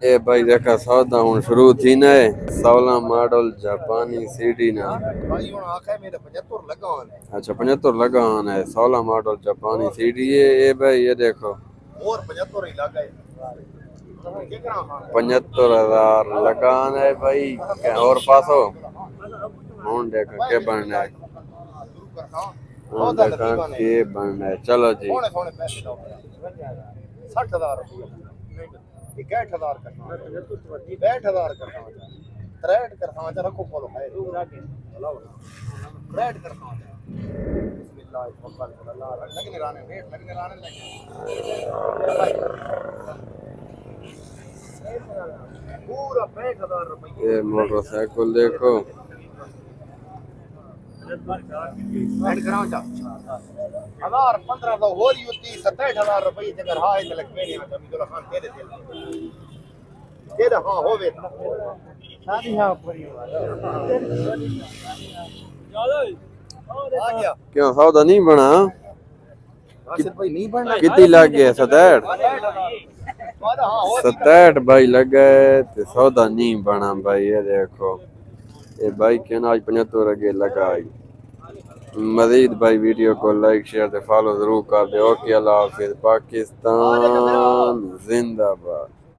اے بھائی دیکھا سودا ہوں شروع تھی نا 16 ماڈل جاپانی سی ڈی نا بھائی ہن آکھے میرے 75 لگا ہن اچھا 75 لگا ہن ہے 16 ماڈل جاپانی سی ڈی اے بھائی یہ دیکھو اور 75 ہی لگا ہے 75,000 لگان ہے بھائی اور پاسو ہوں دیکھا کہ بننا ہے ہوں دیکھا کہ بننا ہے چلو جی 60,000 61,000 کا 62,000 کا 63 کا رکھو فولو ہے 63 کا بسم اللہ توکل اللہ لگنے رانے ریٹ لگنے رانے پورا 65,000 روپے یہ موٹر سائیکل دیکھو اینڈ کراؤ چا 1500 ہو رہی ہوتی 67,000 روپے جگر ہائے لگ پے نہیں عبداللہ خان دے دے ہاں ہوے شادی ہاں پوری آ گیا کیوں سودا نہیں بنا کتنی لگ گیا 67 بھائی لگ گئے تے سودا نہیں بنا بھائی یہ دیکھو یہ بھائی کہنا آج 75 رگے لگائی مزید بھائی ویڈیو کو لائک شیئر تے فالو ضرور کر دے اوکے اللہ حافظ پاکستان زندہ باد